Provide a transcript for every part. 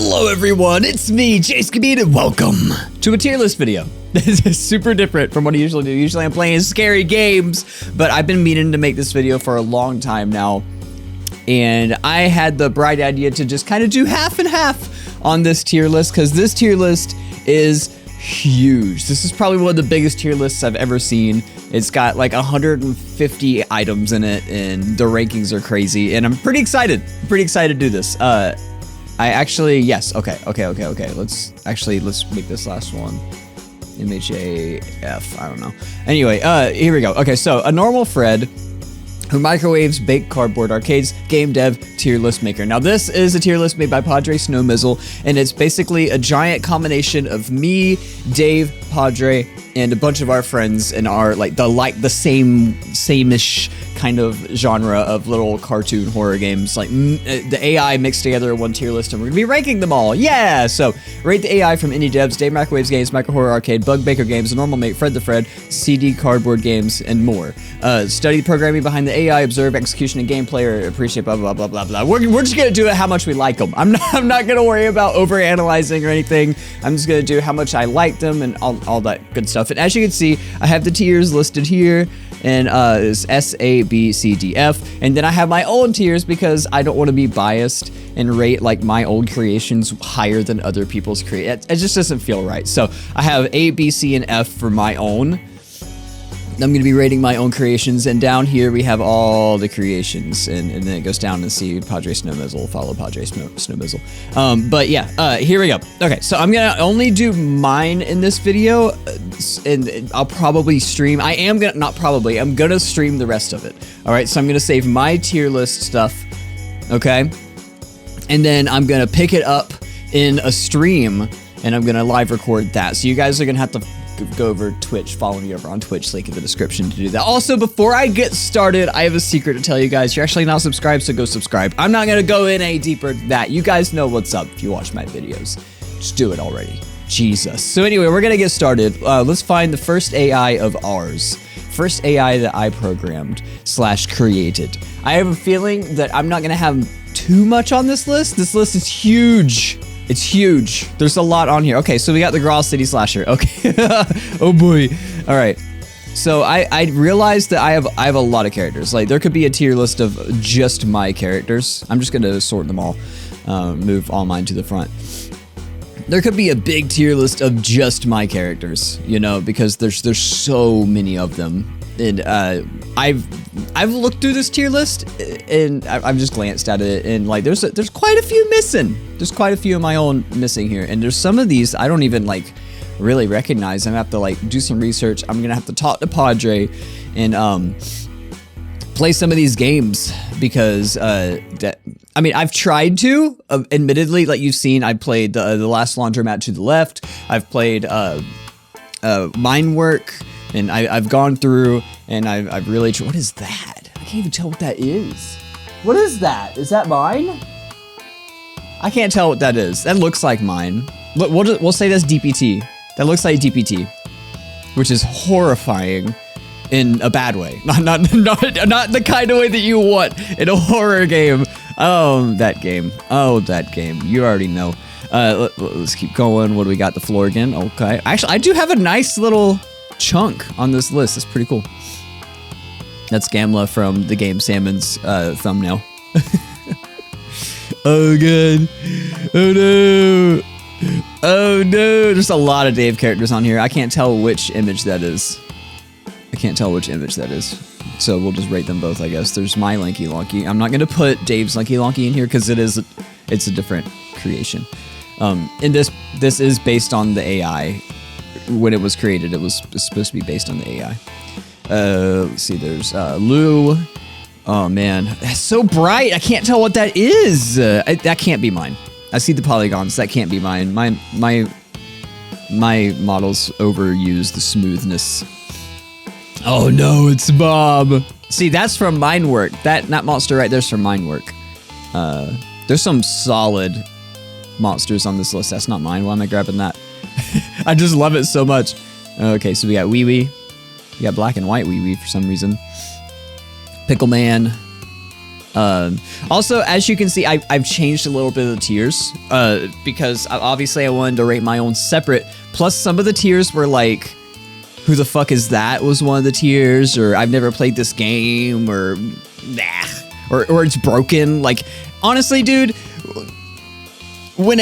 Hello everyone, it's me, JayskiBean, and welcome to a tier list video. This is super different from what I usually do. Usually I'm playing scary games, but I've been meaning to make this video for a long time now. And I had the bright idea to just kind of do half and half on this tier list, because this tier list is huge. This is probably one of the biggest tier lists I've ever seen. It's got like 150 items in it, and the rankings are crazy, and I'm pretty excited. To do this. Yes, okay. Let's make this last one. MHAF, I don't know. Anyway, here we go. Okay, so a normal Fred who microwaves baked cardboard arcades, game dev, tier list maker. Now this is a tier list made by Padre Snowmizzle, and it's basically a giant combination of me, Dave, Padre, and a bunch of our friends in our the same-ish kind of genre of little cartoon horror games. Like the AI mixed together in one tier list, and we're gonna be ranking them all. Yeah! So rate the AI from indie devs, Dave Microwaves Games, MicroHorrorArcade, Bug Baker Games, Normal Mate, Fred the Fred, CD Cardboard Games, and more. Study the programming behind the AI, observe execution and gameplay, or appreciate blah blah blah blah blah. We're just gonna do it how much we like them. I'm not gonna worry about over analyzing or anything. I'm just gonna do how much I like them and all that good stuff. And as you can see, I have the tiers listed here, and it's S, A, B, C, D, F, and then I have my own tiers because I don't want to be biased and rate like my old creations higher than other people's it just doesn't feel right. So I have A, B, C, and F for my own. I'm going to be rating my own creations, and down here we have all the creations, and then it goes down to see Padre Snowmizzle, follow Padre Snowmizzle. But yeah, here we go. Okay, so I'm going to only do mine in this video, and I'll probably stream. I'm going to stream the rest of it. All right, so I'm going to save my tier list stuff, okay? And then I'm going to pick it up in a stream, and I'm going to live record that. So you guys are going to have to go over Twitch, follow me over on Twitch, link in the description to do that. Also, before I get started, I have a secret to tell you guys. You're actually not subscribed, so go subscribe. I'm not gonna go in any deeper than that. You guys know what's up if you watch my videos. Just do it already. Jesus. So anyway, we're gonna get started. Let's find the first AI of ours. First AI that I programmed / created. I have a feeling that I'm not gonna have too much on this list. This list is huge. It's huge. There's a lot on here. Okay, so we got the Grawl City Slasher. Okay. Oh boy. All right. So I realized that I have a lot of characters. Like there could be a tier list of just my characters. I'm just gonna sort them all. Move all mine to the front. There could be a big tier list of just my characters, you know, because there's so many of them. And I've looked through this tier list, and I've just glanced at it, and like there's quite a few missing. There's quite a few of my own missing here, and there's some of these I don't even like really recognize. I'm gonna have to like do some research. I'm gonna have to talk to Padre and play some of these games, because I mean, I've tried to. Admittedly, like you've seen, I played the last laundromat to the left. I've played Minework. And I've gone through, and I've really what is that? I can't even tell what that is. What is that? Is that mine? I can't tell what that is. That looks like mine. We'll say that's DPT. That looks like DPT, which is horrifying in a bad way. Not the kind of way that you want in a horror game. Oh, that game. Oh, that game. You already know. Let's keep going. What do we got? The floor again. Okay. Actually, I do have a nice little chunk on this list. That's pretty cool. That's Gamla from the game Salmon's thumbnail. Oh god. Oh no. Oh no. There's a lot of Dave characters on here. I can't tell which image that is. So we'll just rate them both, I guess. There's my Lanky Lonky. I'm not gonna put Dave's Lanky Lonky in here because it's a different creation. And this is based on the AI. When it was created, it was supposed to be based on the AI. Let's see, there's Lou. Oh man, that's so bright. I can't tell what that is. That can't be mine. I see the polygons. That can't be mine. My models overuse the smoothness. Oh no, it's Bob. See, that's from Minework. That monster right there's from Minework. There's some solid monsters on this list. That's not mine. Why am I grabbing that? I just love it so much. Okay, so we got Wee Wee. We got black and white Wee Wee for some reason. Pickle Man. Also, as you can see, I've changed a little bit of the tiers because obviously I wanted to rate my own separate. Plus, some of the tiers were like, who the fuck is that was one of the tiers, or I've never played this game, or nah, or it's broken. Like, honestly, dude, when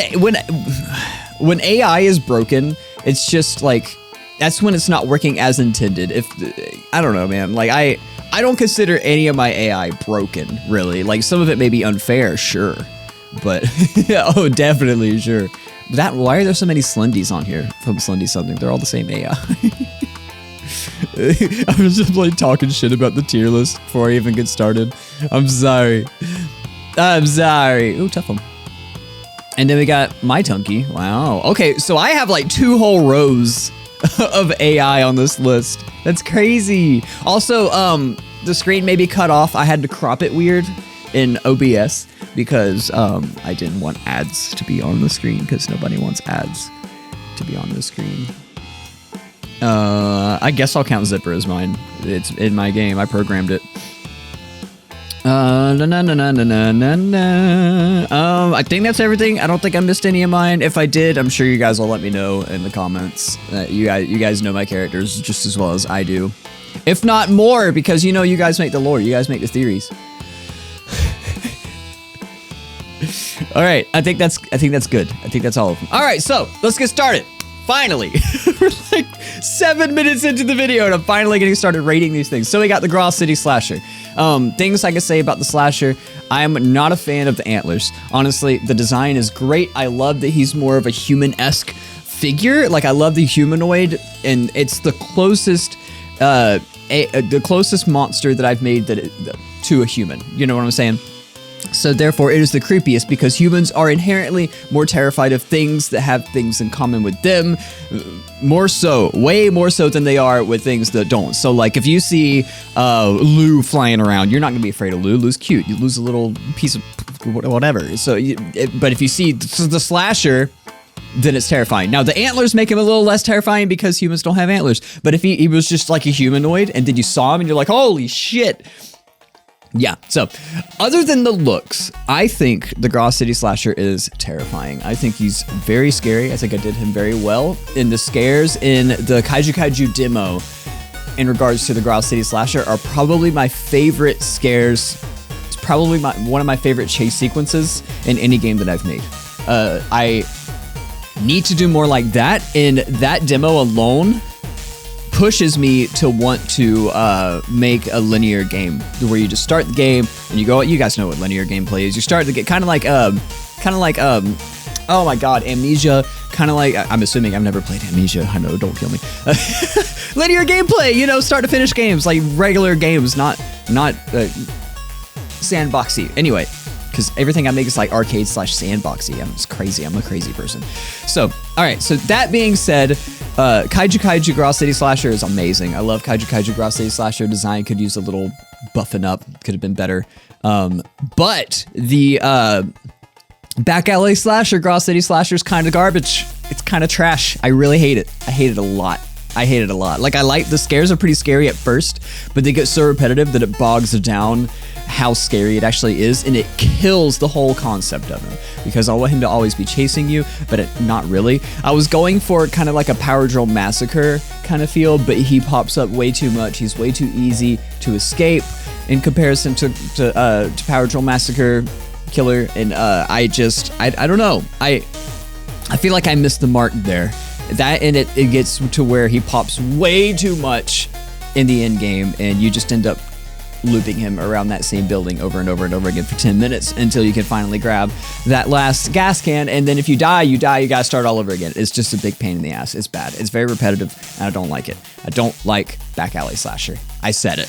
AI is broken, it's just like, that's when it's not working as intended. If I don't know, man, like I don't consider any of my AI broken, really. Like, some of it may be unfair, sure, but oh, definitely, sure. Why are there so many Slendies on here from Slendy something? They're all the same AI. I was just like talking shit about the tier list before I even get started. I'm sorry. Ooh, tough one. And then we got my Tonki. Wow. Okay, so I have like 2 whole rows of AI on this list. That's crazy. Also, the screen may be cut off. I had to crop it weird in OBS because I didn't want ads to be on the screen, because nobody wants ads to be on the screen. I guess I'll count Zipper as mine. It's in my game. I programmed it. I think that's everything. I don't think I missed any of mine. If I did, I'm sure you guys will let me know in the comments. You guys know my characters just as well as I do. If not more, because you know you guys make the lore. You guys make the theories. All right, I think that's good. I think that's all of them. All right, so let's get started. Finally, we're like 7 minutes into the video and I'm finally getting started rating these things. So we got the Graw City Slasher. Things I can say about the Slasher: I'm not a fan of the antlers. Honestly, the design is great. I love that he's more of a human-esque figure. Like, I love the humanoid, and it's the closest monster that I've made to a human. You know what I'm saying? So therefore, it is the creepiest, because humans are inherently more terrified of things that have things in common with them. More so, way more so than they are with things that don't. So like, if you see Lou flying around, you're not going to be afraid of Lou. Lou's cute. You lose a little piece of whatever. So, but if you see the Slasher, then it's terrifying. Now, the antlers make him a little less terrifying because humans don't have antlers. But if he was just like a humanoid, and then you saw him and you're like, holy shit. Yeah, so other than the looks, I think the Graw City Slasher is terrifying. I think he's very scary. I think I did him very well in the scares in the Kaiju demo. In regards to the Graw City Slasher, are probably my favorite scares. It's probably one of my favorite chase sequences in any game that I've made. I need to do more like that, and that demo alone pushes me to want to make a linear game where you just start the game and you go. You guys know what linear gameplay is. You start the game kind of like oh my god, Amnesia. Kind of like, I'm assuming I've never played Amnesia. I know, don't kill me. Linear gameplay, you know, start to finish games, like regular games, not sandboxy. Anyway, because everything I make is like arcade / sandboxy. I'm just crazy. I'm a crazy person. So, all right. So that being said, Kaiju Graw City Slasher is amazing. I love Kaiju Graw City Slasher. Design could use a little buffing up. Could have been better. But the Back Alley Slasher, Graw City Slasher, is kind of garbage. It's kind of trash. I really hate it. I hate it a lot. Like, I like the scares are pretty scary at first, but they get so repetitive that it bogs down how scary it actually is, and it kills the whole concept of him, because I want him to always be chasing you, but not really. I was going for kind of like a Power Drill Massacre kind of feel, but he pops up way too much. He's way too easy to escape in comparison to Power Drill Massacre Killer, and I don't know. I feel like I missed the mark there. That, and it gets to where he pops way too much in the end game, and you just end up looping him around that same building over and over and over again for 10 minutes until you can finally grab that last gas can, and then if you die, you gotta start all over again. It's just a big pain in the ass. It's bad. It's very repetitive, and I don't like it. I don't like Back Alley Slasher. I said it.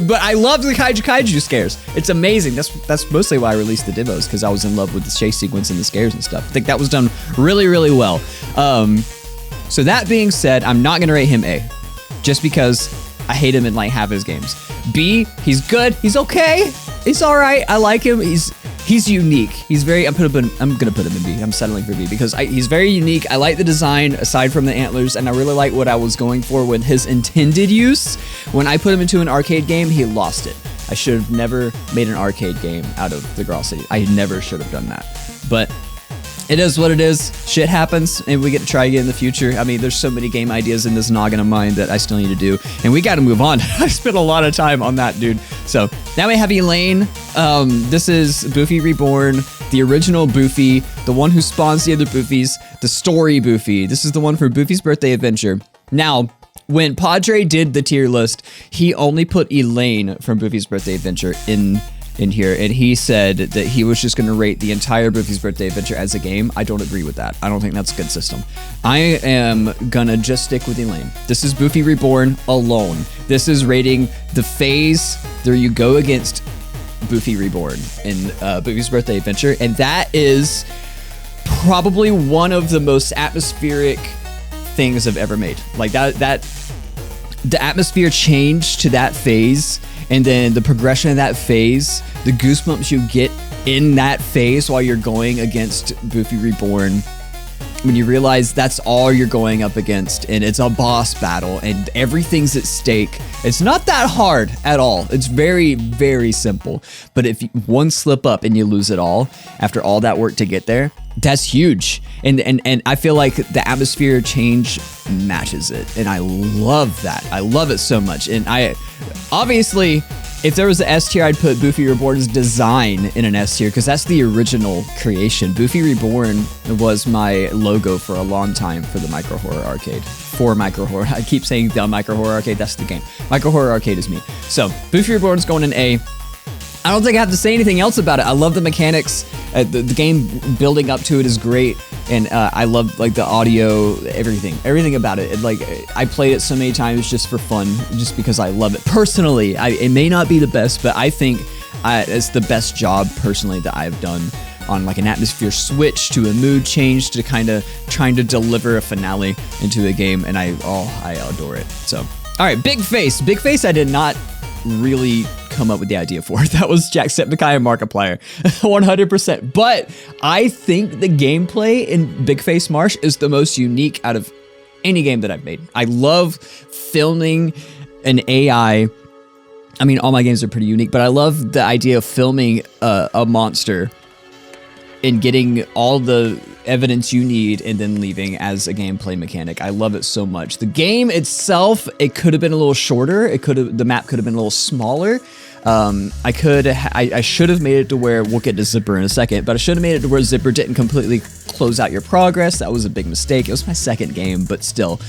But I love the Kaiju scares. It's amazing. That's mostly why I released the demos, because I was in love with the chase sequence and the scares and stuff. I think that was done really, really well. So that being said, I'm not gonna rate him A, just because I hate him in like half his games. B, he's good. He's okay. He's all right. I like him. He's unique. He's very. I'm gonna put him in B. I'm settling for B because he's very unique. I like the design aside from the antlers, and I really like what I was going for with his intended use. When I put him into an arcade game, he lost it. I should have never made an arcade game out of the Grawl City. I never should have done that. But it is what it is. Shit happens, and we get to try again in the future. I mean, there's so many game ideas in this noggin of mine that I still need to do, and we got to move on. I spent a lot of time on that, dude. So now we have Elaine. This is Boofy Reborn, the original Boofy, the one who spawns the other Boofies, the story Boofy. This is the one for Boofy's Birthday Adventure. Now, when Padre did the tier list, he only put Elaine from Boofy's Birthday Adventure in here, and he said that he was just going to rate the entire Boofy's Birthday Adventure as a game. I don't agree with that. I don't think that's a good system. I am gonna just stick with Elaine. This is Boofy Reborn alone. This is rating the phase that you go against Boofy Reborn in Boofy's Birthday Adventure, and that is probably one of the most atmospheric things I've ever made. Like that the atmosphere change to that phase, and then the progression of that phase, the goosebumps you get in that phase while you're going against Boofy Reborn, when you realize that's all you're going up against, and it's a boss battle, and everything's at stake. It's not that hard at all. It's very, very simple. But if one slip up and you lose it all, after all that work to get there, that's huge. And I feel like the atmosphere change matches it, and I love that. I love it so much. And I obviously, if there was an S tier, I'd put Boofy Reborn's design in an S tier, because that's the original creation. Boofy Reborn was my logo for a long time for the MicroHorrorArcade. For MicroHorror. I keep saying the MicroHorrorArcade, that's the game. MicroHorrorArcade is me. So, Boofy Reborn's going in A. I don't think I have to say anything else about it. I love the mechanics. The game building up to it is great. And I love like the audio, everything about it. Like I played it so many times just for fun, just because I love it. Personally, it may not be the best, but I think it's the best job personally that I've done on like an atmosphere switch to a mood change to kind of trying to deliver a finale into a game. And I adore it. So, all right, Big Face. Big Face I did not really come up with the idea for. That was Jacksepticeye and Markiplier, 100%. But I think the gameplay in Big Face Marsh is the most unique out of any game that I've made. I love filming an AI. I mean, all my games are pretty unique, but I love the idea of filming a monster and getting all the evidence you need and then leaving as a gameplay mechanic. I love it so much. The game itself, it could have been a little shorter. The map could have been a little smaller. I should have made it to where, we'll get to Zipper in a second, but I should have made it to where Zipper didn't completely close out your progress. That was a big mistake. It was my second game, but still.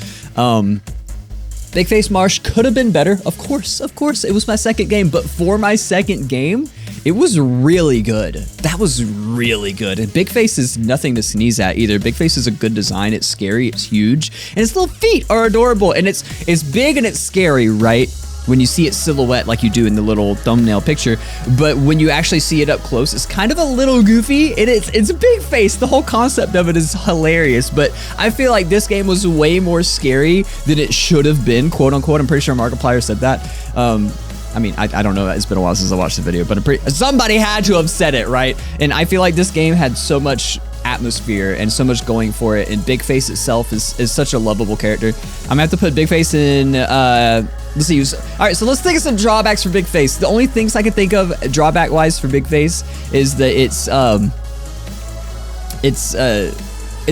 Big Face Marsh could have been better. Of course, it was my second game, but for my second game, it was really good. That was really good. And Big Face is nothing to sneeze at either. Big Face is a good design. It's scary, it's huge, and its little feet are adorable. And it's big and it's scary, right? When you see its silhouette like you do in the little thumbnail picture, but when you actually see it up close, it's kind of a little goofy. It's a Big Face. The whole concept of it is hilarious, but I feel like this game was way more scary than it should have been, quote unquote. I'm pretty sure Markiplier said that. I mean, I don't know. It's been a while since I watched the video, but somebody had to have said it, right? And I feel like this game had so much atmosphere and so much going for it, and Big Face itself is such a lovable character. I'm gonna have to put Big Face in, let's see. All right, so let's think of some drawbacks for Big Face. The only things I can think of drawback-wise for Big Face is that it's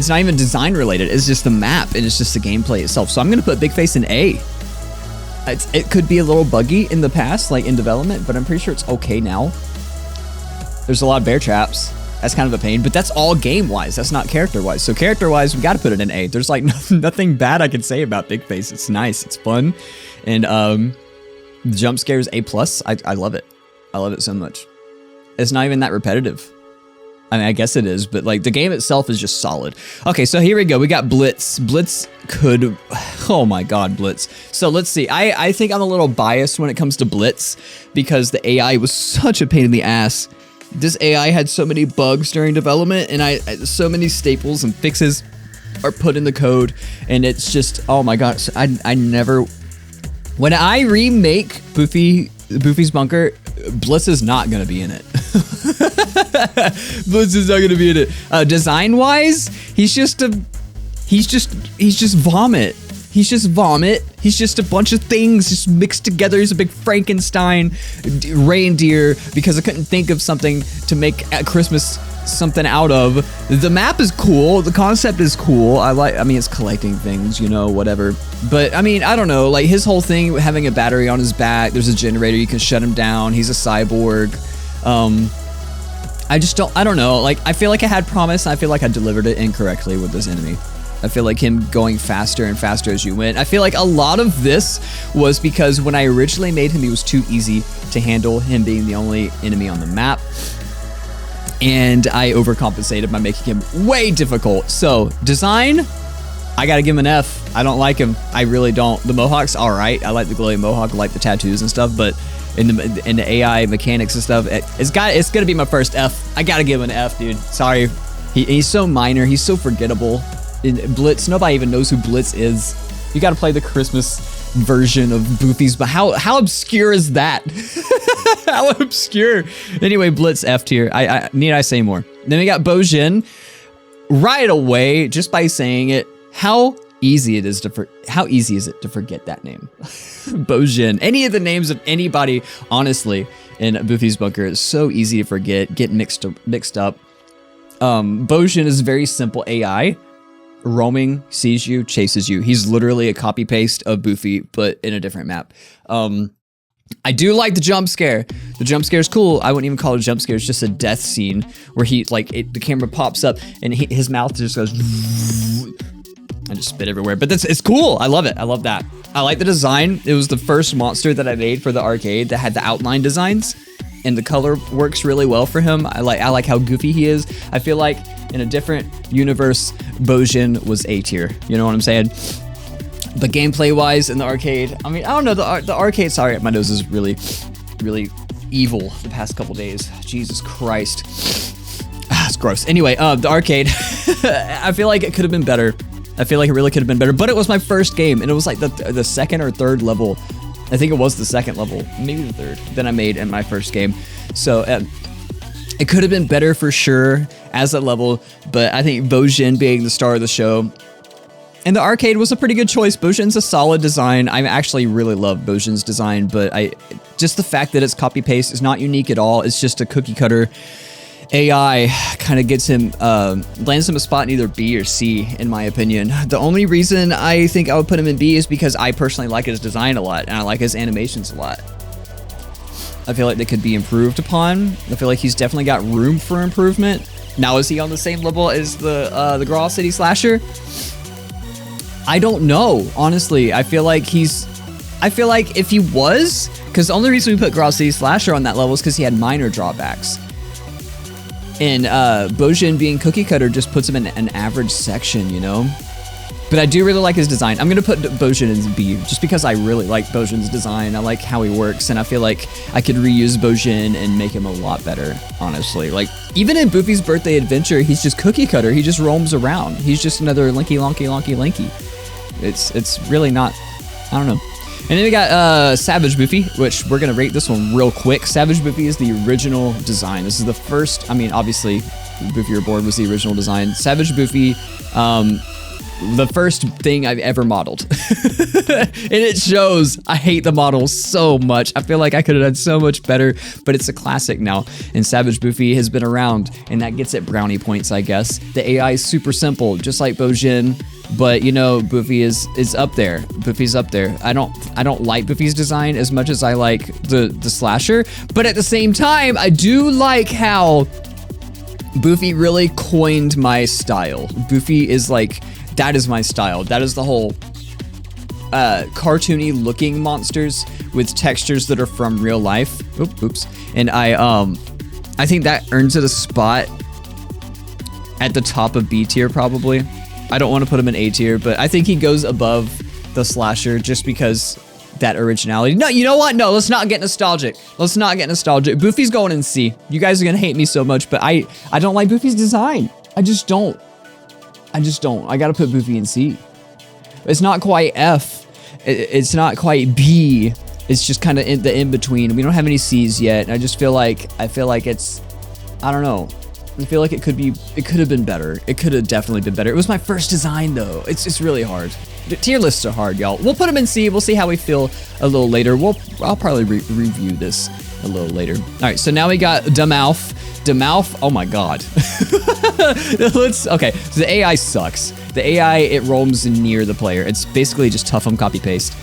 not even design related. It's just the map, and it's just the gameplay itself. So I'm gonna put Big Face in A. It could be a little buggy in the past, like in development, but I'm pretty sure it's okay now. There's a lot of bear traps. That's kind of a pain, but that's all game-wise. That's not character-wise. So character-wise, we got to put it in A. There's like nothing bad I can say about Big Face. It's nice. It's fun. And the jump scares A+. I love it. I love it so much. It's not even that repetitive. I mean, I guess it is, but like the game itself is just solid. Okay, so here we go. We got Blitz. Blitz could, oh my God, Blitz. So let's see. I think I'm a little biased when it comes to Blitz because the AI was such a pain in the ass. This AI had so many bugs during development, and so many staples and fixes are put in the code, and it's just, oh my God. So I never, when I remake Boofy's Bunker, Blitz is not gonna be in it. Blitz is not gonna be in it. Design wise, he's just vomit. He's just vomit. He's just a bunch of things just mixed together. He's a big Frankenstein reindeer because I couldn't think of something to make at Christmas something out of. The map is cool. The concept is cool. I mean, it's collecting things, you know, whatever. But I mean, I don't know, like his whole thing, having a battery on his back, there's a generator, you can shut him down. He's a cyborg. I don't know. Like, I feel like I had promise, and I feel like I delivered it incorrectly with this enemy. I feel like him going faster and faster as you went. I feel like a lot of this was because when I originally made him, he was too easy to handle, him being the only enemy on the map. And I overcompensated by making him way difficult. So, design, I gotta give him an F. I don't like him. I really don't. The Mohawk's all right. I like the glowing Mohawk, I like the tattoos and stuff, but in the AI mechanics and stuff, it's gonna be my first F. I gotta give him an F, dude. Sorry. He's so minor. He's so forgettable. In Blitz, nobody even knows who Blitz is. You gotta play the Christmas version of Boofy's, but how obscure is that? How obscure. Anyway, Blitz F tier. Need I say more? Then we got Bojin. Right away, just by saying it, how easy is it to forget that name? Beaujon. Any of the names of anybody, honestly, in Boofy's Bunker is so easy to forget, get mixed up. Beaujon is very simple AI. Roaming, sees you, chases you. He's literally a copy paste of Boofy, but in a different map. I do like the jump scare. The jump scare is cool. I wouldn't even call it a jump scare. It's just a death scene where the camera pops up and his mouth just goes. I just spit everywhere, but it's cool. I love it. I love that. I like the design. It was the first monster that I made for the arcade that had the outline designs, and the color works really well for him. I like how goofy he is. I feel like in a different universe, Beaujon was A tier. You know what I'm saying? But gameplay wise in the arcade, I mean, I don't know, the arcade, sorry, my nose is really, really evil the past couple days. Jesus Christ. It's gross. Anyway, the arcade, I feel like it could have been better. I feel like it really could have been better, but it was my first game, and it was like the second or third level. I think it was the second level, maybe the third, that I made in my first game. So it could have been better for sure as a level, but I think Bojin being the star of the show and the arcade was a pretty good choice. Bojon's a solid design. I actually really love Bojon's design, but just the fact that it's copy paste is not unique at all. It's just a cookie cutter AI kind of gets him, lands him a spot in either B or C, in my opinion. The only reason I think I would put him in B is because I personally like his design a lot, and I like his animations a lot. I feel like they could be improved upon. I feel like he's definitely got room for improvement. Now, is he on the same level as the Grawl City Slasher? I don't know, honestly. I feel like if he was, because the only reason we put Grawl City Slasher on that level is because he had minor drawbacks. And Beaujon being cookie cutter just puts him in an average section, you know? But I do really like his design. I'm gonna put Beaujon in B, just because I really like Beaujon's design. I like how he works, and I feel like I could reuse Beaujon and make him a lot better, honestly. Like, even in Boofy's Birthday Adventure, he's just cookie cutter. He just roams around. He's just another Linky Lonky Lonky Linky. It's really not, I don't know. And then we got Savage Boofy, which we're gonna rate this one real quick. Savage Boofy is the original design. This is the first, I mean, obviously, Boofy Your Board was the original design. Savage Boofy, the first thing I've ever modeled. And it shows. I hate the model so much. I feel like I could have done so much better, but it's a classic now. And Savage Boofy has been around, and that gets it brownie points, I guess. The AI is super simple, just like Beaujon. But you know, Boofy is up there. Boofy's up there. I don't like Boofy's design as much as I like the slasher, but at the same time, I do like how Boofy really coined my style. Boofy is like, that is my style. That is the whole cartoony looking monsters with textures that are from real life. Oops. And I think that earns it a spot at the top of B tier probably. I don't want to put him in A tier, but I think he goes above the slasher just because that originality. No, you know what? No, let's not get nostalgic. Let's not get nostalgic. Boofy's going in C. You guys are going to hate me so much, but I don't like Boofy's design. I just don't. I got to put Boofy in C. It's not quite F. It's not quite B. It's just kind of in between. We don't have any C's yet. I just feel like it's, I don't know. I feel like it could have been better. It could have definitely been better. It was my first design though. It's really hard. Tier lists are hard, y'all. We'll put them in C. We'll see how we feel a little later. I'll probably review this a little later. All right, so now we got Demouth. Demouth, oh my God. Okay, so the AI sucks. The AI, it roams near the player. It's basically just tough on copy paste.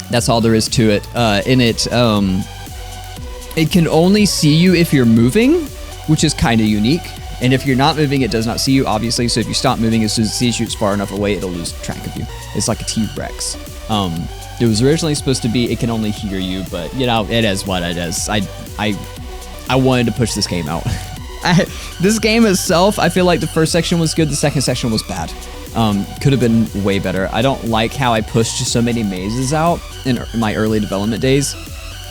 That's all there is to it. It can only see you if you're moving, which is kind of unique. And if you're not moving, it does not see you, obviously. So if you stop moving, as soon as it sees you, it's far enough away, it'll lose track of you. It's like a T-Rex. It was originally supposed to be, it can only hear you, but you know, it is what it is. I wanted to push this game out. This game itself, I feel like the first section was good, the second section was bad. Could have been way better. I don't like how I pushed so many mazes out in my early development days,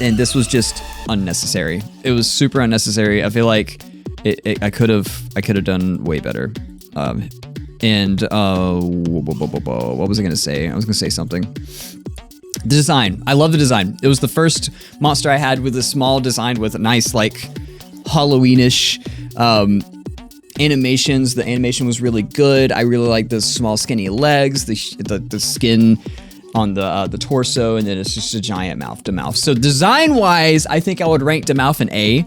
and this was just unnecessary. It was super unnecessary. I feel like I could have done way better. What was I gonna say? I was gonna say something. The design. I love the design. It was the first monster I had with a small design with a nice, like, Halloweenish animations. The animation was really good. I really like the small skinny legs, the skin on the torso, and then it's just a giant mouth to mouth. So design wise, I think I would rank Demouth an A.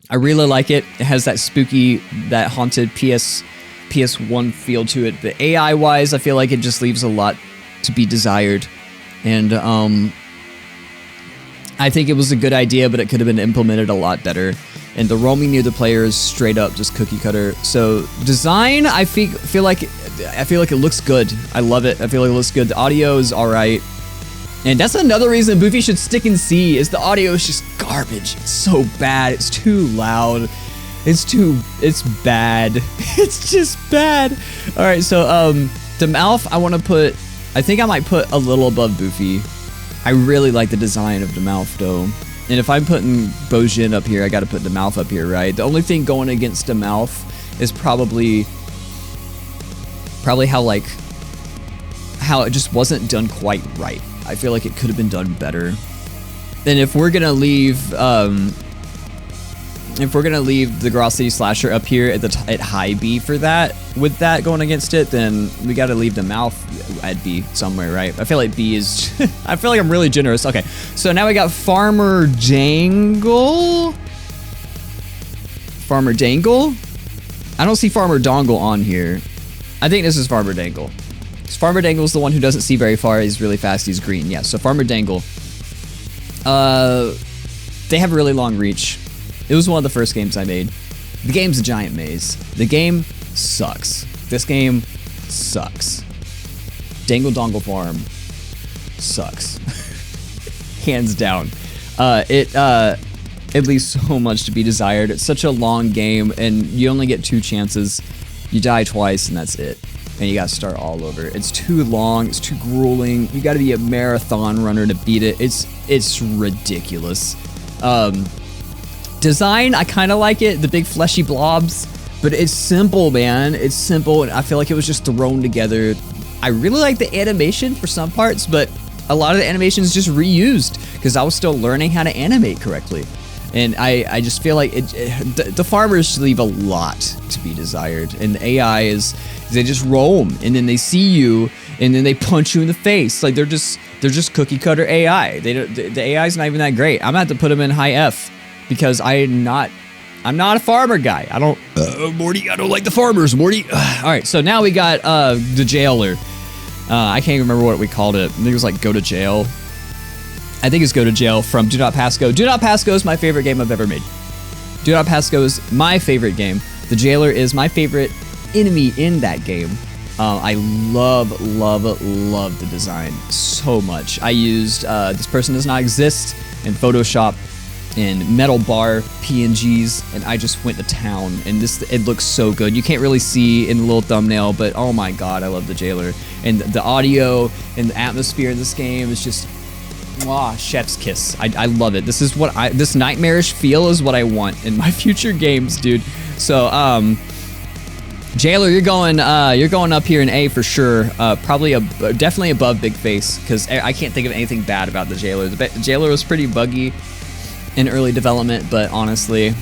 I really like it. It has that spooky, that haunted PS1 feel to it. But AI wise, I feel like it just leaves a lot to be desired. And I think it was a good idea, but it could have been implemented a lot better. And the roaming near the player is straight up just cookie cutter. So design, I feel like it looks good. I love it. I feel like it looks good. The audio is all right. And that's another reason Boofy should stick in C, is the audio is just garbage. It's so bad. It's too loud. It's bad. It's just bad. All right, so Demouth, I think I might put a little above Boofy. I really like the design of Demouth though. And if I'm putting Bojin up here, I gotta put Demouth up here, right? The only thing going against Demouth is probably how it just wasn't done quite right. I feel like it could have been done better. And if we're gonna leave the Gross City Slasher up here at high B for that, with that going against it, then we gotta leave Demouth at B somewhere, right? I feel like B is, I feel like I'm really generous. Okay, so now we got Farmer Dangle. Farmer Dangle? I don't see Farmer Dongle on here. I think this is Farmer Dangle. Farmer Dangle's the one who doesn't see very far. He's really fast. He's green. Yeah, so Farmer Dangle. They have a really long reach. It was one of the first games I made. The game's a giant maze. The game sucks. This game sucks. Dangle Dongle Farm sucks. Hands down. It leaves so much to be desired. It's such a long game, and you only get 2 chances. You die twice, and that's it. And you gotta start all over. It's too long, it's too grueling. You gotta be a marathon runner to beat it. It's ridiculous. Design, I kinda like it, the big fleshy blobs, but it's simple, man. It's simple, and I feel like it was just thrown together. I really like the animation for some parts, but a lot of the animation is just reused, because I was still learning how to animate correctly. And I just feel like the farmers leave a lot to be desired, and the AI is, they just roam, and then they see you, and then they punch you in the face. Like they're just cookie cutter AI. The AI is not even that great. I'm gonna have to put them in high F, because I'm not a farmer guy. I don't Morty, I don't like the farmers, Morty. All right, so now we got the jailer. I can't even remember what we called it. I think it was like Go to Jail. I think it's Go to Jail from Do Not Pass Go. Do Not Pass Go is my favorite game I've ever made. Do Not Pass Go is my favorite game. The Jailer is my favorite enemy in that game. I love the design so much. I used This Person Does Not Exist in Photoshop and Metal Bar PNGs, and I just went to town, and it looks so good. You can't really see in the little thumbnail, but oh my god, I love the Jailer. And the audio and the atmosphere in this game is just, chef's kiss. I love it. This is what this nightmarish feel is what I want in my future games, dude. So Jailer, you're going up here in A for sure. Probably definitely above Big Face, because I can't think of anything bad about the Jailer. The Jailer was pretty buggy in early development, but honestly,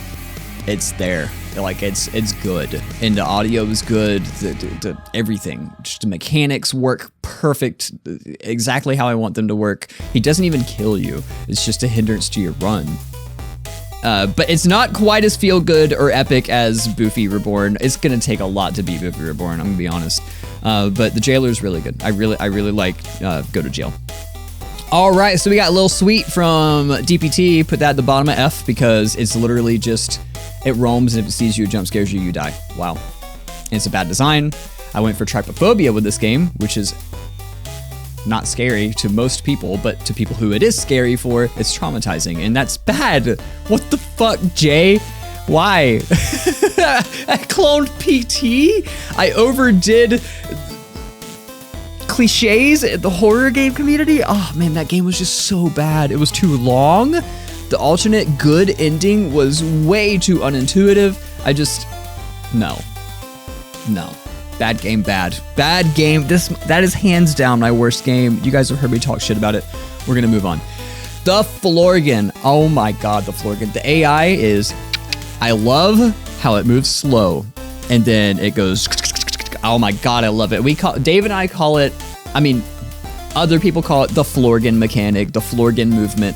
it's there. Like it's good, and the audio is good. The everything, just the mechanics work perfect, exactly how I want them to work. He doesn't even kill you. It's just a hindrance to your run. But it's not quite as feel good or epic as Boofy Reborn. It's gonna take a lot to beat Boofy Reborn. I'm gonna be honest. But the Jailer is really good. I really like Go to Jail. All right, so we got Lil Sweet from DPT. Put that at the bottom of F because it's literally just, it roams, and if it sees you, it jump scares you, you die. Wow. And it's a bad design. I went for trypophobia with this game, which is not scary to most people, but to people who it is scary for, it's traumatizing, and that's bad. What the fuck, Jay? Why? I cloned PT? I overdid cliches in the horror game community. Oh man, that game was just so bad. It was too long. The alternate good ending was way too unintuitive. No. Bad game, bad game. That is hands down my worst game. You guys have heard me talk shit about it. We're gonna move on. The Florgan. Oh my god, the Florgan. The AI is, I love how it moves slow and then it goes. Oh my god, I love it. Dave and I call it, I mean, other people call it the Florgan mechanic, the Florgan movement.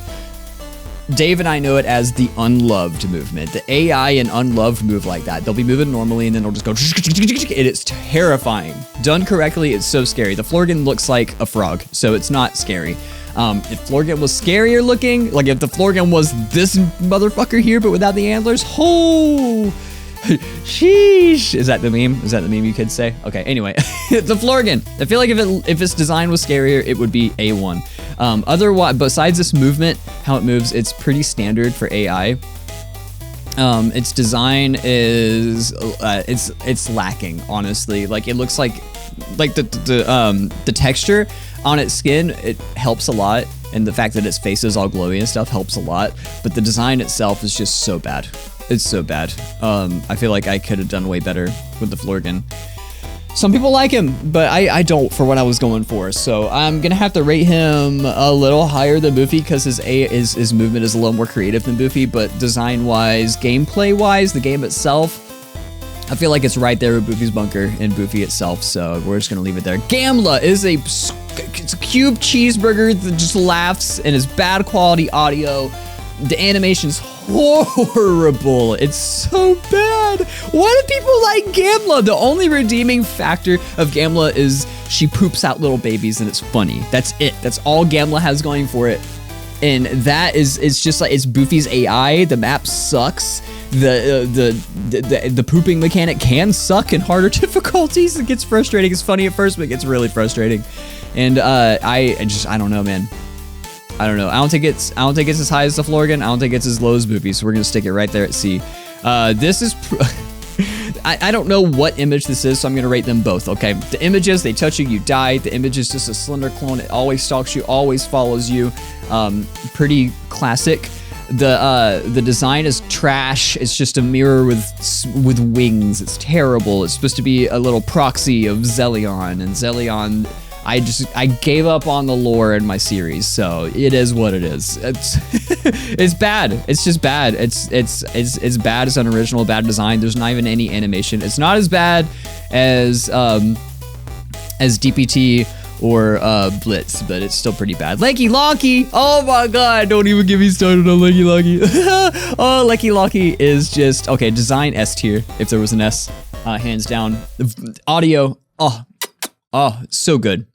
Dave and I know it as the unloved movement. The AI and unloved move like that. They'll be moving normally and then they'll just go, and it's terrifying. Done correctly, it's so scary. The Florgan looks like a frog, so it's not scary. If Florgan was scarier looking, like if the Florgan was this motherfucker here but without the antlers, oh, sheesh. Is that the meme? Is that the meme you kids say? Okay, anyway, the Florgan. I feel like if its design was scarier, it would be A1. Otherwise, besides this movement, how it moves, it's pretty standard for AI. Its design is it's lacking, honestly. Like it looks like the texture on its skin, it helps a lot, and the fact that its face is all glowy and stuff helps a lot. But the design itself is just so bad. It's so bad. I feel like I could have done way better with the Florgan. Some people like him, but I don't for what I was going for. So I'm gonna have to rate him a little higher than Boofy because his movement is a little more creative than Boofy, but design-wise, gameplay-wise, the game itself, I feel like it's right there with Boofy's Bunker and Boofy itself, so we're just gonna leave it there. Gamla is it's a cube cheeseburger that just laughs and is bad quality audio. The animation's horrible. It's so bad. Why do people like Gamla? The only redeeming factor of Gamla is she poops out little babies and it's funny. That's it. That's all Gamla has going for it. And that is, it's just like, it's Boofy's AI. The map sucks. The pooping mechanic can suck in harder difficulties. It gets frustrating. It's funny at first, but it gets really frustrating. And I don't know, man. I don't know. I don't think it's as high as the Florgan. I don't think it's as low as Boofy, so we're gonna stick it right there at C. This is I don't know what image this is, so I'm gonna rate them both, okay? The images, they touch you, you die. The image is just a slender clone. It always stalks you, always follows you. Pretty classic. The design is trash. It's just a mirror with wings. It's terrible. It's supposed to be a little proxy of Zelion, and Zelion, I gave up on the lore in my series, so it is what it is. It's bad. It's just bad. It's bad. It's unoriginal, bad design. There's not even any animation. It's not as bad as DPT or Blitz, but it's still pretty bad. Lanky Lonky! Oh my god, don't even get me started on Lanky Lonky. Oh, Lanky Lonky is just, okay, design S tier, if there was an S, hands down. Audio, oh, so good.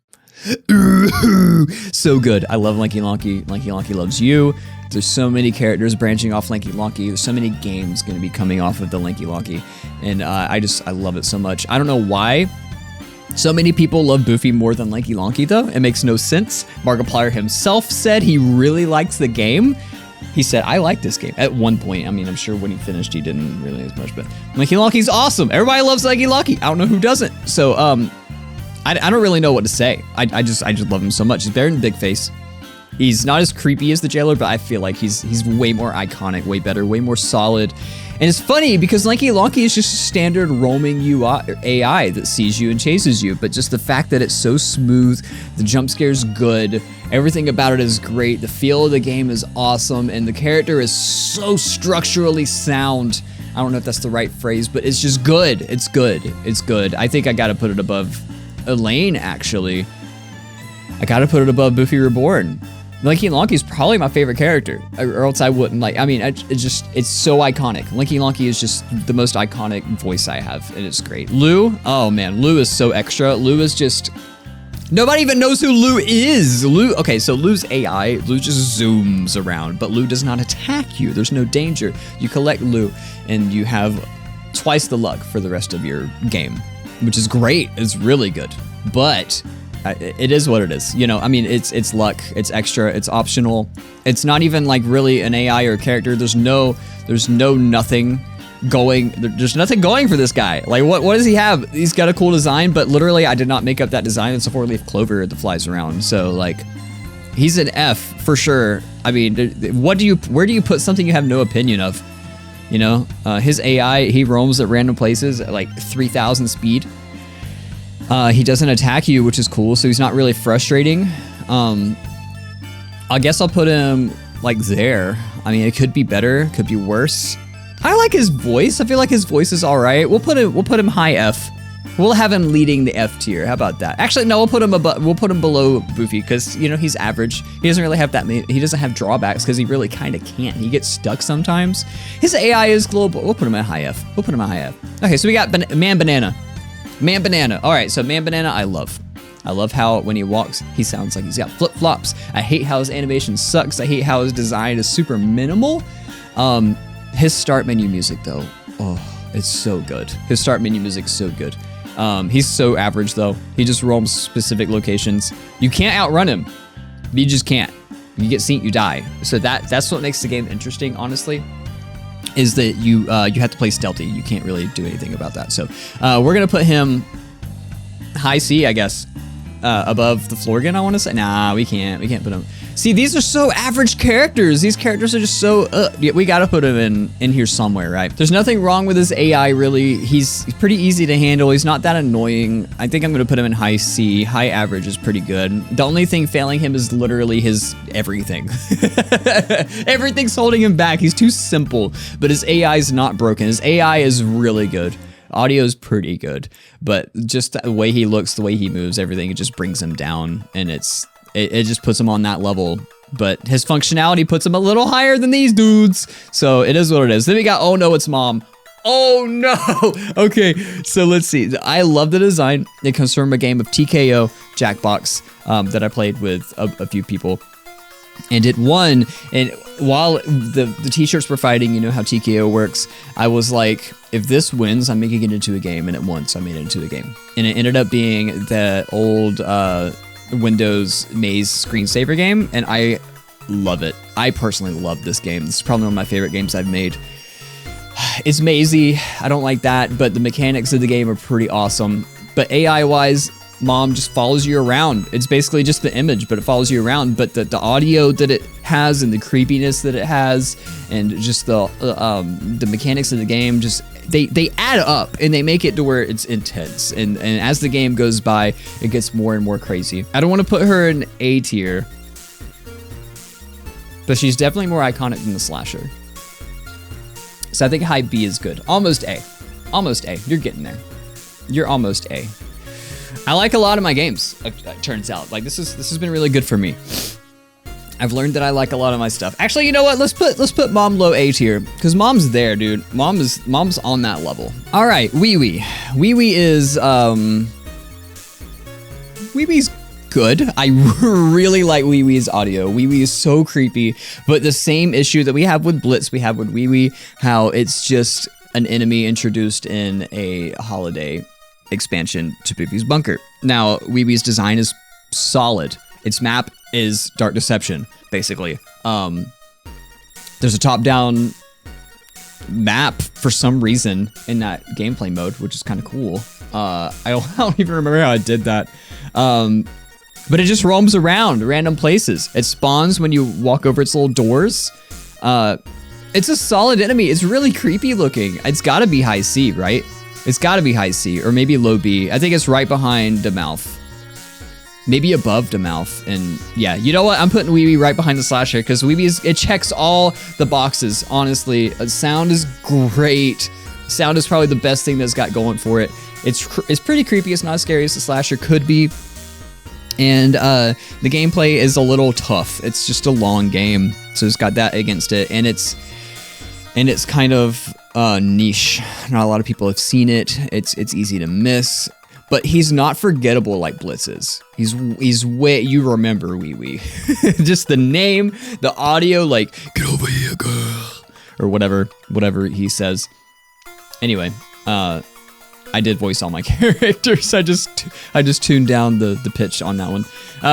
So good. I love Lanky Lonky. Lanky Lonky loves you. There's so many characters branching off Lanky Lonky. There's so many games going to be coming off of the Lanky Lonky. And I love it so much. I don't know why so many people love Boofy more than Lanky Lonky, though. It makes no sense. Markiplier himself said he really likes the game. He said, I like this game. At one point, I mean, I'm sure when he finished, he didn't really as much, but Lanky Lonky's awesome. Everybody loves Lanky Lonky. I don't know who doesn't. So, I don't really know what to say. I just love him so much. He's better than Big Face. He's not as creepy as the Jailer, but I feel like he's way more iconic, way better, way more solid. And it's funny because Lanky Lonky is just a standard roaming AI that sees you and chases you, but just the fact that it's so smooth, the jump scare's good, everything about it is great, the feel of the game is awesome, and the character is so structurally sound. I don't know if that's the right phrase, but it's just good. It's good. It's good. I think I gotta put it above Elaine, actually. I gotta put it above Buffy Reborn. Linky Lonky is probably my favorite character, or else I wouldn't like. I mean, it's so iconic. Linky Lonky is just the most iconic voice I have, and it's great. Lou, oh man, Lou is so extra. Lou is just, nobody even knows who Lou is. Lou, okay, so Lou's AI, Lou just zooms around, but Lou does not attack you. There's no danger. You collect Lou, and you have twice the luck for the rest of your game, which is great. It's really good, but it is what it is. You know, I mean, it's luck, it's extra, it's optional. It's not even like really an AI or a character. There's nothing going for this guy. Like, what does he have? He's got a cool design, but literally I did not make up that design. It's a 4-leaf clover that flies around. So like, he's an F for sure. I mean, where do you put something you have no opinion of? You know, his AI, he roams at random places at like 3,000 speed. He doesn't attack you, which is cool, so he's not really frustrating. I guess I'll put him like there. I mean, it could be better, could be worse. I like his voice. I feel like his voice is all right. We'll put him high F. We'll have him leading the F tier. How about that? Actually, no, we'll put him below Buffy because, you know, he's average. He doesn't really have that many, he doesn't have drawbacks because he really kind of can't. He gets stuck sometimes. His AI is global. We'll put him at high F. Okay, so we got Man Banana. Man Banana. All right, so Man Banana, I love how when he walks, he sounds like he's got flip-flops. I hate how his animation sucks. I hate how his design is super minimal. His start menu music, though, oh, it's so good. His start menu music's so good. He's so average, though. He just roams specific locations. You can't outrun him. You just can't. You get seen, you die. So that's what makes the game interesting, honestly, is that you have to play stealthy. You can't really do anything about that. So we're gonna put him high C, I guess, above the Florgan, I want to say. Nah, we can't put him. See, these are so average characters. These characters are just so, we gotta put him in here somewhere, right? There's nothing wrong with his AI, really. He's pretty easy to handle. He's not that annoying. I think I'm gonna put him in high C. High average is pretty good. The only thing failing him is literally his everything. Everything's holding him back. He's too simple, but his AI is not broken. His AI is really good. Audio is pretty good, but just the way he looks, the way he moves, everything, it just brings him down, and it just puts him on that level. But his functionality puts him a little higher than these dudes, so it is what it is. Then we got, oh no, it's Mom. Oh no! Okay, so let's see. I love the design. It comes from a game of TKO Jackbox that I played with a few people. And it won, and while the t-shirts were fighting, you know how TKO works, I was like, if this wins, I'm making it into a game, and it won, so I made it into a game. And it ended up being the old Windows Maze screensaver game, and I love it. I personally love this game. This is probably one of my favorite games I've made. It's mazy, I don't like that, but the mechanics of the game are pretty awesome. But AI-wise, Mom just follows you around. It's basically just the image, but it follows you around. But the audio that it has and the creepiness that it has and just the mechanics of the game, just they add up and they make it to where it's intense. And as the game goes by, it gets more and more crazy. I don't want to put her in A tier, but she's definitely more iconic than the slasher. So I think high B is good. Almost A. Almost A. You're getting there. You're almost A. I like a lot of my games, it turns out. Like, this has been really good for me. I've learned that I like a lot of my stuff. Actually, you know what? Let's put Mom low A tier, because Mom's there, dude. Mom's on that level. All right, Wee Wee. Wee Wee is Wee Wee's good. I really like Wee Wee's audio. Wee Wee is so creepy, but the same issue that we have with Blitz, we have with Wee Wee, how it's just an enemy introduced in a holiday expansion to Buffy's Bunker. Now, Wee Wee's design is solid. Its map is Dark Deception, basically. There's a top-down map for some reason in that gameplay mode, which is kind of cool. I don't even remember how I did that. But it just roams around random places. It spawns when you walk over its little doors. It's a solid enemy. It's really creepy looking. It's gotta be high C, right? It's gotta be high C, or maybe low B. I think it's right behind the mouth. maybe above the mouth. And yeah, you know what? I'm putting Wee Wee right behind the slasher because Wee Wee it checks all the boxes. Honestly, sound is great. Sound is probably the best thing that's got going for it. It's pretty creepy. It's not as scary as the slasher could be. And the gameplay is a little tough. It's just a long game, so it's got that against it. And it's kind of niche. Not a lot of people have seen it. It's easy to miss. But he's not forgettable like Blitz is. He's way, you remember Wee Wee. Just the name, the audio, like, get over here, girl. Or whatever he says. Anyway, I did voice all my characters. I just tuned down the pitch on that one.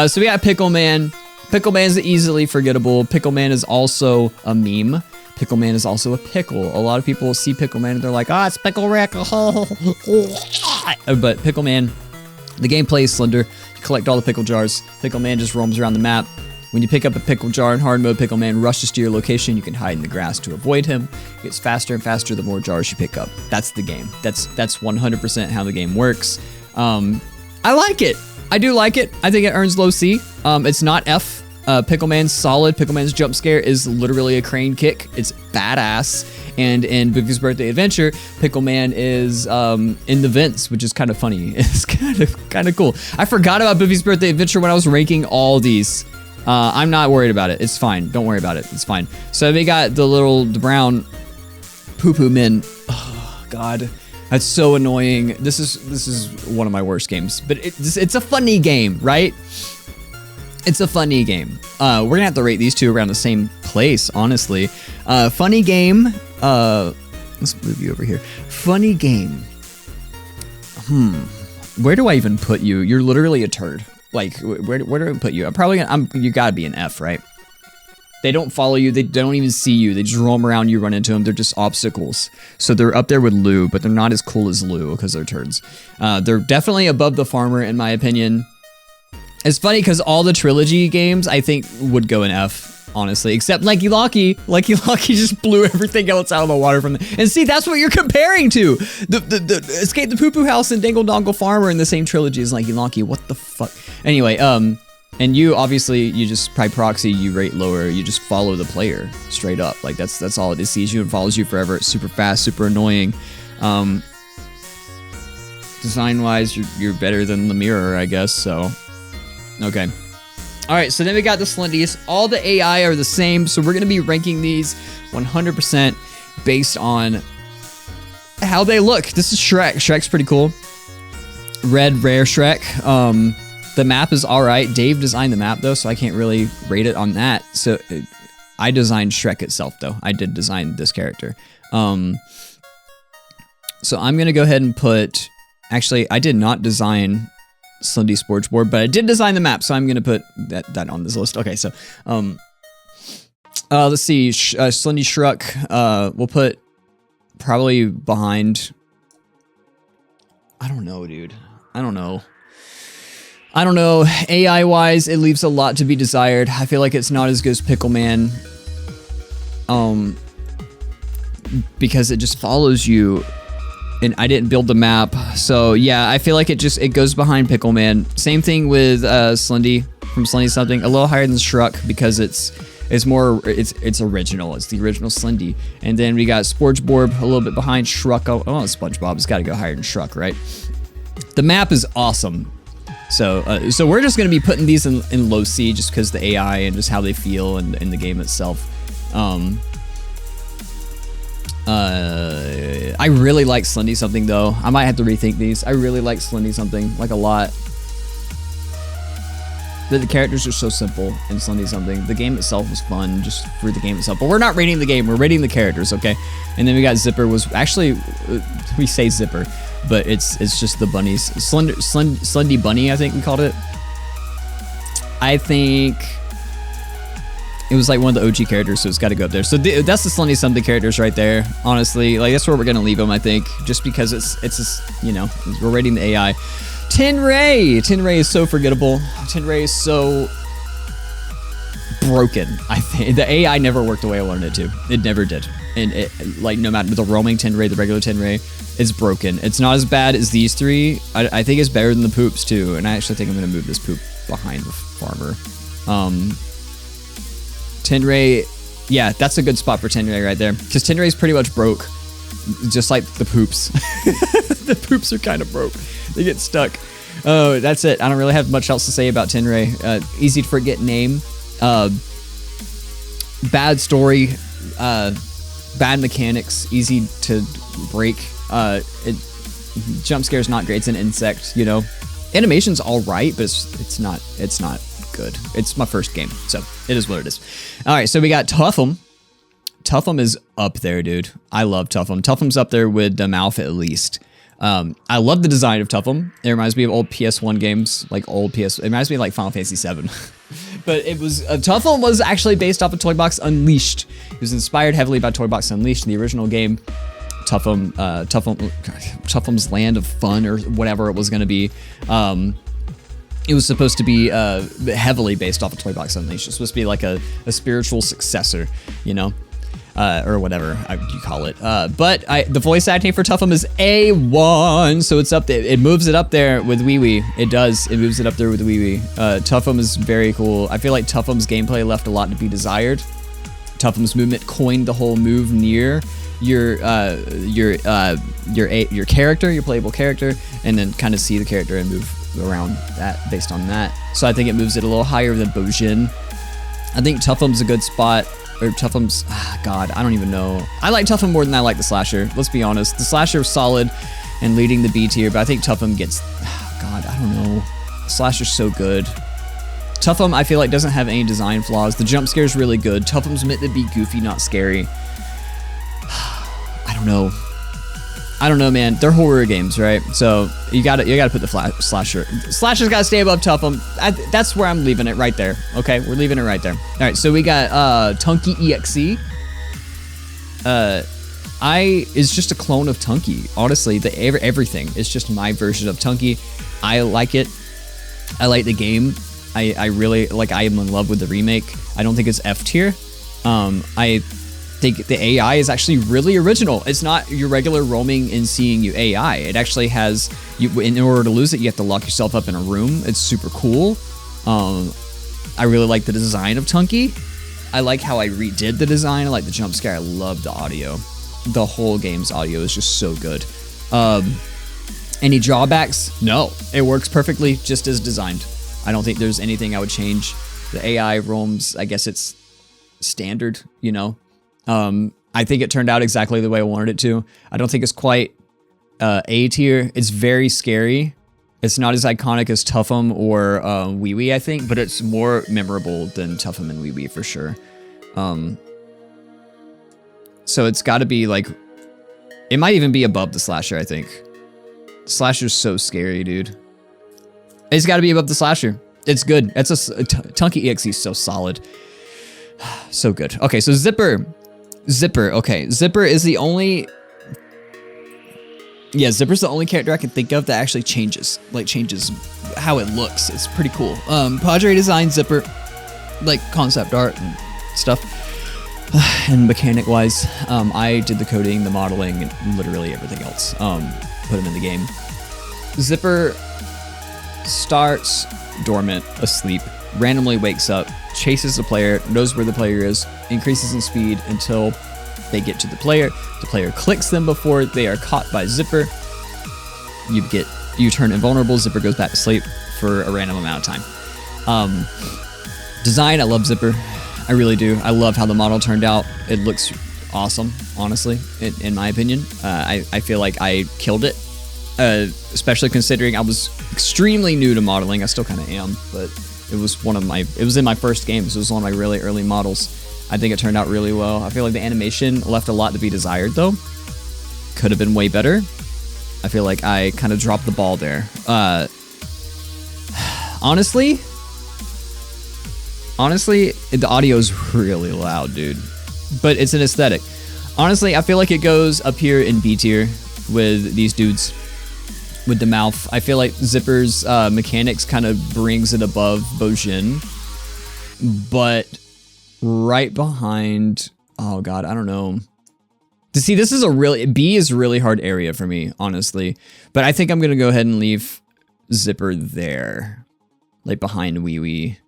So we got Pickle Man. Pickle Man is easily forgettable. Pickle Man is also a meme. Pickle Man is also a pickle. A lot of people see Pickle Man and they're like, it's Pickle Rick. But Pickle Man, the gameplay is slender. You collect all the pickle jars. Pickle Man just roams around the map. When you pick up a pickle jar in hard mode, Pickle Man rushes to your location. You can hide in the grass to avoid him. It gets faster and faster the more jars you pick up. That's the game. That's 100% how the game works. I like it. I do like it. I think it earns low C. It's not F. Pickle Man's solid. Pickle Man's jump scare is literally a crane kick. It's badass. And in Boofy's Birthday Adventure, Pickle Man is in the vents, which is kind of funny. It's kind of cool. I forgot about Boofy's Birthday Adventure when I was ranking all these. I'm not worried about it. It's fine. Don't worry about it. It's fine. So we got the brown poo-poo men. Oh, God. That's so annoying. This is one of my worst games. But it's a funny game, right? It's a funny game. We're gonna have to rate these two around the same place, honestly. Funny game. Let's move you over here. Funny game. Where do I even put you? You're literally a turd. Like, where do I put you? You gotta be an F, right? They don't follow you. They don't even see you. They just roam around. You run into them. They're just obstacles. So they're up there with Lou, but they're not as cool as Lou because they're turds. They're definitely above the farmer, in my opinion. It's funny because all the trilogy games, I think, would go in F, honestly. Except Lanky Locky. Lanky Locky just blew everything else out of the water from the... And see, that's what you're comparing to! The Escape the Poo Poo House and Dangle Dongle Farmer in the same trilogy as Lanky Locky. What the fuck? Anyway, and you, obviously, you just, by proxy, you rate lower. You just follow the player, straight up. Like, that's all it is. Sees you and follows you forever. It's super fast, super annoying. Design-wise, you're better than the mirror, I guess, so... Okay. All right, so then we got the Slendies. All the AI are the same, so we're going to be ranking these 100% based on how they look. This is Shrek. Shrek's pretty cool. Red, rare Shrek. The map is all right. Dave designed the map, though, so I can't really rate it on that. So I designed Shrek itself, though. I did design this character. So I'm going to go ahead and put... Actually, I did not design... Slendy Sports Board, but I did design the map, so I'm gonna put that on this list. Okay, so let's see, Slendy Shrek, we'll put probably behind. I don't know, dude. I don't know. AI wise, it leaves a lot to be desired. I feel like it's not as good as Pickle Man, because it just follows you. And I didn't build the map, so yeah, I feel like it goes behind Pickle Man. Same thing with Slendy from Slendy Something, a little higher than Shrek because it's original. It's the original Slendy. And then we got Sportsborb a little bit behind Shrek. Oh, SpongeBob, it's got to go higher than Shrek, right? The map is awesome. So we're just gonna be putting these in low C just because the AI and just how they feel and the game itself. I really like Slendy Something though. I might have to rethink these. I really like Slendy Something, like a lot. The characters are so simple in Slendy Something. The game itself was fun just for the game itself. But we're not rating the game, we're rating the characters, okay? And then we got Zipper was actually, we say Zipper, but it's just the bunnies. Slendy Bunny, I think we called it. I think it was like one of the OG characters, so it's got to go up there. So that's the Slendy Something characters right there. Honestly, like that's where we're gonna leave them, I think, just because it's just, you know, we're rating the AI. Tinray is so forgettable. Tinray is so broken. I think the AI never worked the way I wanted it to. It never did, and it, like, no matter the roaming Tinray, the regular Tinray, it's broken. It's not as bad as these three. I think it's better than the poops too, and I actually think I'm gonna move this poop behind the farmer. Tenrei, yeah, that's a good spot for Tenrei right there. Because Tenrei's pretty much broke. Just like the poops. The poops are kind of broke. They get stuck. Oh, that's it. I don't really have much else to say about Tenrei. Easy to forget name. Bad story. Bad mechanics. Easy to break. Jump scare's not great. It's an insect, you know. Animation's all right, but it's not good. It's my first game, so it is what it is. All right, so we got Tuffum. Tuffum is up there, dude. I love Tuffum. Tuffum's up there with the mouth at least. I love the design of Tuffum. It reminds me of old PS1 games, like old PS. It reminds me of like Final Fantasy VII. But it was Tuffum was actually based off of Toy Box Unleashed. It was inspired heavily by Toy Box Unleashed, the original game. Tuffum's Land of Fun or whatever it was going to be. It was supposed to be heavily based off of Toy Box Unleashed. It's supposed to be like a spiritual successor, you know, or whatever you call it. But the voice acting for Tuffum is A1, so it's up there. It moves it up there with Wee Wee. It does. It moves it up there with Wee Wee. Tuffum is very cool. I feel like Tuffum's gameplay left a lot to be desired. Tuffum's movement coined the whole move near your character, your playable character, and then kind of see the character and move around that based on that. So I think it moves it a little higher than Bojin. I think Tuffum's a good spot, or Tuffum's, God, I don't even know. I like Tuffum more than I like the Slasher. Let's be honest. The Slasher is solid and leading the B tier, but I think Tuffum gets, God, I don't know. The Slasher's so good. Tuffum, I feel like, doesn't have any design flaws. The jump scare is really good. Tuffum's meant to be goofy, not scary. I don't know, man. They're horror games, right? So you gotta put the Slasher. Slasher's gotta stay above Tuffum. That's where I'm leaving it, right there. Okay, we're leaving it right there. All right, so we got Tonki Exe. Is just a clone of Tonki. Honestly, everything is just my version of Tonki. I like it. I like the game. I really like. I am in love with the remake. I don't think it's F tier. I think the AI is actually really original. It's not your regular roaming and seeing you AI. It actually has you. In order to lose it, you have to lock yourself up in a room. It's super cool. I really like the design of Tonki. I like how I redid the design. I like the jump scare. I love the audio. The whole game's audio is just so good. Any drawbacks? No, it works perfectly just as designed. I don't think there's anything I would change. The AI roams, I guess it's standard, you know. I think it turned out exactly the way I wanted it to. I don't think it's quite A tier. It's very scary. It's not as iconic as Tuffum or Wee Wee, I think, but it's more memorable than Tuffum and Wee Wee for sure. So it's got to be like, it might even be above the Slasher, I think. The Slasher's so scary, dude. It's got to be above the Slasher. It's good. It's Tonki Exe is so solid. So good. Okay, so Zipper. Okay, Zipper is the only... Yeah, Zipper's the only character I can think of that actually changes how it looks. It's pretty cool. Padre designed Zipper, like concept art and stuff. And mechanic-wise, I did the coding, the modeling, and literally everything else. Put him in the game. Zipper starts dormant, asleep, randomly wakes up, chases the player, knows where the player is, increases in speed until they get to the player. The player clicks them before they are caught by Zipper. You turn invulnerable. Zipper goes back to sleep for a random amount of time. Design, I love Zipper. I really do. I love how the model turned out. It looks awesome, honestly, in my opinion. I feel like I killed it, especially considering I was extremely new to modeling. I still kind of am, but it was in my first game, so it was one of my really early models. I think it turned out really well. I feel like the animation left a lot to be desired, though. Could have been way better. I feel like I kind of dropped the ball there. Honestly, the audio is really loud, dude. But it's an aesthetic. Honestly, I feel like it goes up here in B tier with these dudes. With the mouth. I feel like Zipper's mechanics kind of brings it above Bojin. But right behind... Oh, God, I don't know. To see, this is B is a really hard area for me, honestly. But I think I'm going to go ahead and leave Zipper there. like behind Wee Wee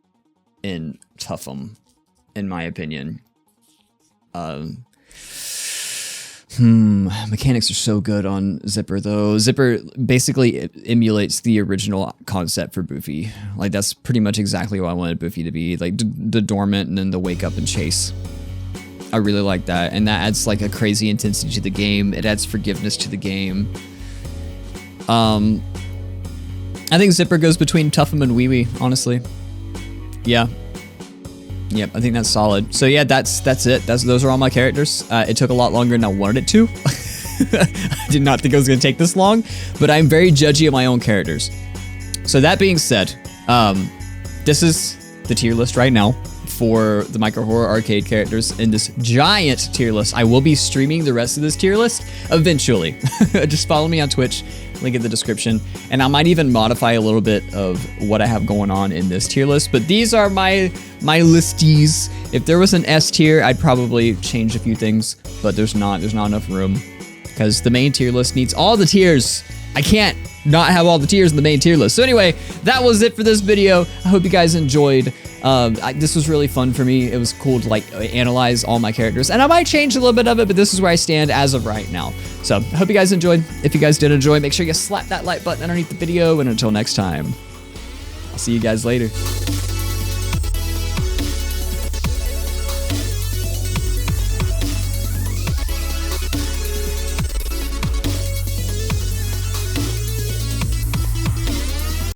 and Tuffum, in my opinion. Mechanics are so good on Zipper though. Zipper basically emulates the original concept for Boofy. Like that's pretty much exactly what I wanted Boofy to be. Like the dormant and then the wake up and chase. I really like that, and that adds like a crazy intensity to the game. It adds forgiveness to the game. I think Zipper goes between Tuffum and Wee Wee, honestly. Yeah. Yep, I think that's solid. So yeah, that's it. Those are all my characters. It took a lot longer than I wanted it to. I did not think it was going to take this long, but I'm very judgy of my own characters. So that being said, this is the tier list right now for the MicroHorrorArcade characters in this giant tier list. I will be streaming the rest of this tier list eventually. Just follow me on Twitch, link in the description, and I might even modify a little bit of what I have going on in this tier list, but these are my listies. If there was an S tier, I'd probably change a few things, but there's not enough room because the main tier list needs all the tiers. I can't not have all the tiers in the main tier list. So anyway, that was it for this video. I hope you guys enjoyed. This was really fun for me. It was cool to like analyze all my characters, and I might change a little bit of it, but this is where I stand as of right now. So I hope you guys enjoyed. If you guys did enjoy, make sure you slap that like button underneath the video, and until next time, I'll see you guys later.